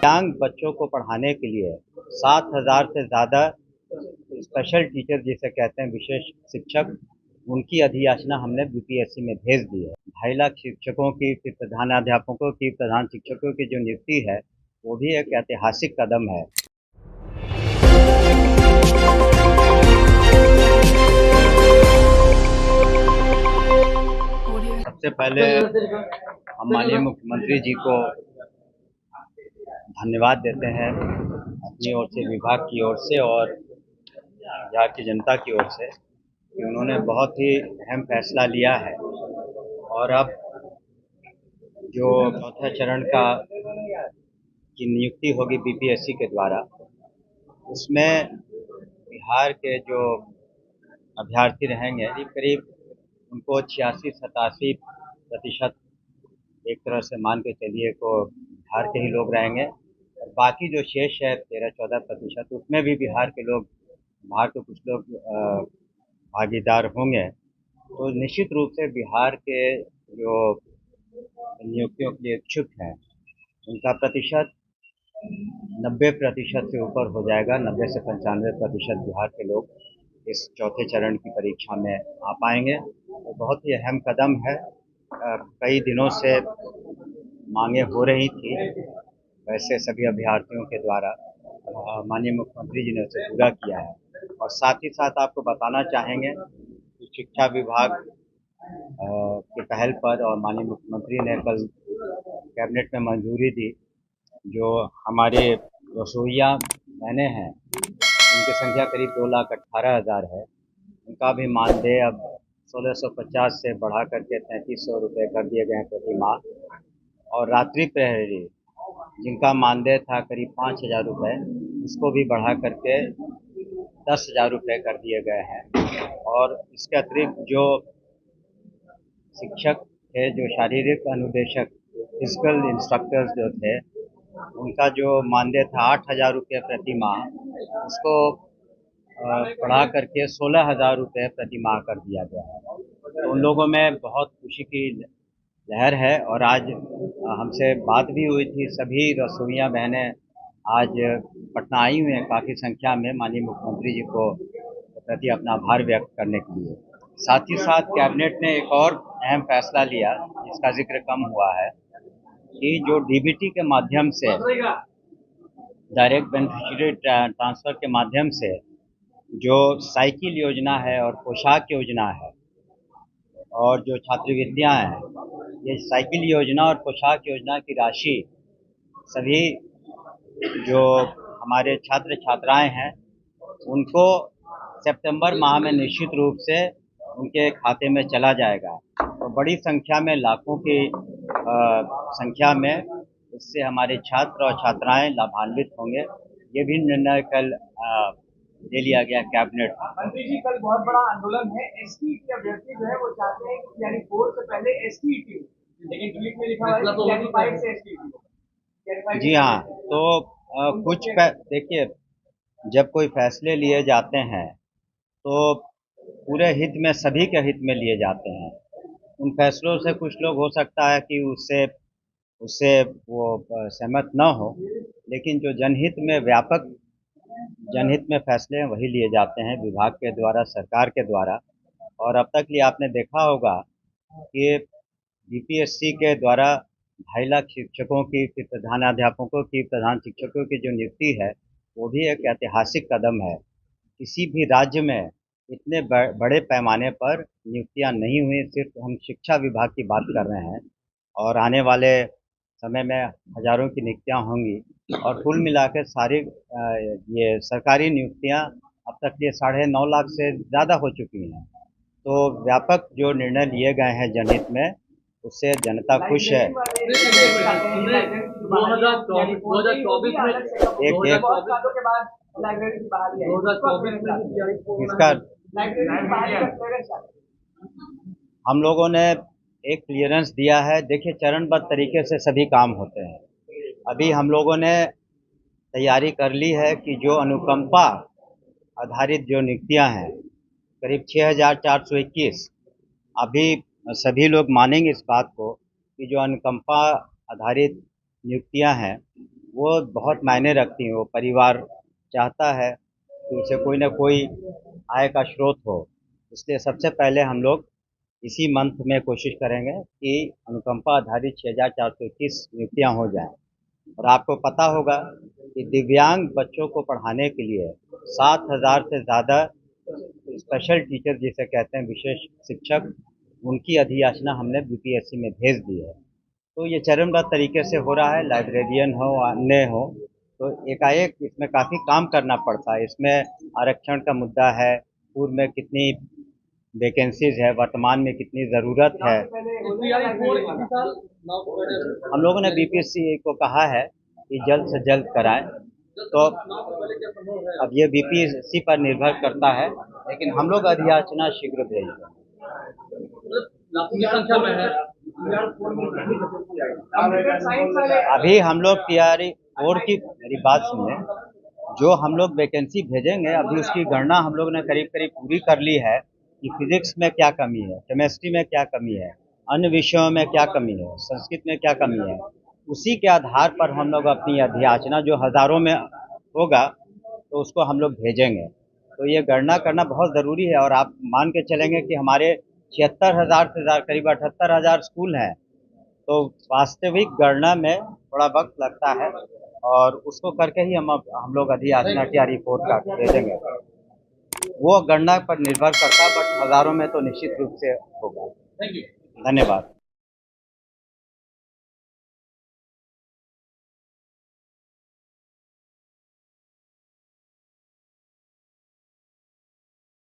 दिव्यांग बच्चों को पढ़ाने के लिए 7,000 से ज़्यादा स्पेशल टीचर जिसे कहते हैं विशेष शिक्षक, उनकी अधियाचना हमने बीपीएससी में भेज दी है। 2.5 लाख शिक्षकों की, फिर प्रधानाध्यापकों की, प्रधान शिक्षकों की जो नियुक्ति है, वो भी एक ऐतिहासिक कदम है। सबसे पहले हम माननीय मुख्यमंत्री जी को धन्यवाद देते हैं अपनी ओर से, विभाग की ओर से और बिहार की जनता की ओर से कि उन्होंने बहुत ही अहम फैसला लिया है। और अब जो चौथा चरण की नियुक्ति होगी बीपीएससी के द्वारा, उसमें बिहार के जो अभ्यर्थी रहेंगे करीब उनको 86-87% एक तरह से मान के चलिए को बिहार के ही लोग रहेंगे, और बाकी जो शेष है 13-14% उसमें भी बिहार के लोग, बिहार के कुछ लोग भागीदार होंगे। तो निश्चित रूप से बिहार के जो नियुक्तियों के लिए इच्छुक हैं उनका प्रतिशत 90% से ऊपर हो जाएगा। 90 से 95% बिहार के लोग इस चौथे चरण की परीक्षा में आ पाएंगे। तो बहुत ही अहम कदम है। कई दिनों से मांगे हो रही थी वैसे सभी अभ्यर्थियों के द्वारा, माननीय मुख्यमंत्री जी ने उसे पूरा किया है। और साथ ही साथ आपको बताना चाहेंगे कि शिक्षा विभाग की पहल पर और माननीय मुख्यमंत्री ने कल कैबिनेट में मंजूरी दी, जो हमारे रसोइया बहनें हैं उनकी संख्या करीब 2,18,000 है। उनका भी मानदेय अब 1,650 से बढ़ा करके 3,300 रुपये कर दिए गए हैं प्रति माह। और रात्रि प्रहरी जिनका मानदेय था करीब 5,000 रुपये, उसको भी बढ़ा करके 10,000 रुपये कर दिए गए हैं। और इसके अतिरिक्त जो शिक्षक थे, जो शारीरिक अनुदेशक, फिजिकल इंस्ट्रक्टर्स जो थे, उनका जो मानदेय था 8,000 रुपये प्रति माह, उसको बढ़ा करके 16,000 रुपये प्रति माह कर दिया गया है। तो उन लोगों में बहुत खुशी की लहर है। और आज हमसे बात भी हुई थी, सभी रसोइया बहनें आज पटना आई हुई हैं काफ़ी संख्या में माननीय मुख्यमंत्री जी को प्रति अपना आभार व्यक्त करने के लिए। साथ ही साथ कैबिनेट ने एक और अहम फैसला लिया जिसका जिक्र कम हुआ है कि जो डीबीटी के माध्यम से, डायरेक्ट बेनिफिशियरी ट्रांसफ़र के माध्यम से जो साइकिल योजना है और पोशाक योजना है और जो छात्रवृत्तियाँ हैं, ये साइकिल योजना और पोशाक योजना की राशि सभी जो हमारे छात्र छात्राएं हैं उनको सितंबर माह में निश्चित रूप से उनके खाते में चला जाएगा। तो बड़ी संख्या में, लाखों की संख्या में इससे हमारे छात्र और छात्राएं लाभान्वित होंगे। ये भी निर्णय कल ले लिया गया कैबिनेट। मंत्री जी, कल बहुत बड़ा आंदोलन है। एसटीईटी अभ्यर्थी जो है वो चाहते हैं कि यानी 4 से पहले एसटीईटी, लेकिन ट्वीट में लिखा हुआ है कि यानी 5 से एसटीईटी। जी हाँ, तो देखिए, जब कोई फैसले लिए जाते हैं तो पूरे हित में, सभी के हित में लिए जाते हैं। उन फैसलों से कुछ लोग हो सकता है कि उससे उससे वो सहमत न हो, लेकिन जो जनहित में, व्यापक जनहित में फैसले हैं वही लिए जाते हैं विभाग के द्वारा, सरकार के द्वारा। और अब तक लिए आपने देखा होगा कि बीपीएससी के द्वारा 2.5 लाख शिक्षकों की, फिर प्रधानाध्यापकों की, प्रधान शिक्षकों की जो नियुक्ति है, वो भी एक ऐतिहासिक कदम है। किसी भी राज्य में इतने बड़े पैमाने पर नियुक्तियां नहीं हुई। सिर्फ हम शिक्षा विभाग की बात कर रहे हैं और आने वाले समय में हज़ारों की नियुक्तियां होंगी। और कुल मिलाकर सारी ये सरकारी नियुक्तियां अब तक ये 9.5 लाख से ज़्यादा हो चुकी हैं। तो व्यापक जो निर्णय लिए गए हैं जनहित में, उससे जनता खुश है। इसका हम लोगों ने एक क्लियरेंस दिया है। देखिए, चरणबद्ध तरीके से सभी काम होते हैं। अभी हम लोगों ने तैयारी कर ली है कि जो अनुकंपा आधारित जो नियुक्तियां हैं, करीब 6,421, अभी सभी लोग मानेंगे इस बात को कि जो अनुकंपा आधारित नियुक्तियां हैं वो बहुत मायने रखती हैं। वो परिवार चाहता है कि उसे कोई ना कोई आय का स्रोत हो, इसलिए सबसे पहले हम लोग इसी मंथ में कोशिश करेंगे कि अनुकंपा आधारित 6,421 नियुक्तियाँ हो जाएं। और आपको पता होगा कि दिव्यांग बच्चों को पढ़ाने के लिए 7,000 से ज़्यादा स्पेशल टीचर जिसे कहते हैं विशेष शिक्षक, उनकी अधियाचना हमने बीपीएससी में भेज दी है। तो ये चरणबद्ध तरीके से हो रहा है, लाइब्रेरियन हो अन्य हो, तो एकाएक इसमें काफ़ी काम करना पड़ता है। इसमें आरक्षण का मुद्दा है, पूर्व में कितनी वैकेंसीज है, वर्तमान में कितनी ज़रूरत है। हम लोगों ने बीपीएससी को कहा है कि जल्द से जल्द कराएं। तो अब ये बीपीएससी पर निर्भर करता है, लेकिन हम लोग अधियाचना शीघ्र भेजेंगे। अभी हम लोग तैयारी और की, मेरी बात सुनिए, जो हम लोग वैकेंसी भेजेंगे अभी उसकी गणना हम लोग ने करीब करीब पूरी कर ली है कि फिजिक्स में क्या कमी है, केमिस्ट्री में क्या कमी है, अन्य विषयों में क्या कमी है, संस्कृत में क्या कमी है। उसी के आधार पर हम लोग अपनी अधियाचना जो हज़ारों में होगा तो उसको हम लोग भेजेंगे। तो ये गणना करना बहुत ज़रूरी है। और आप मान के चलेंगे कि हमारे 76,000 से करीब 78,000 स्कूल हैं, तो वास्तविक गणना में थोड़ा वक्त लगता है और उसको करके ही हम लोग अधियाचना की रिपोर्ट का भेजेंगे। वो गणना पर निर्भर करता है, बट हज़ारों में तो निश्चित रूप से होगा। धन्यवाद।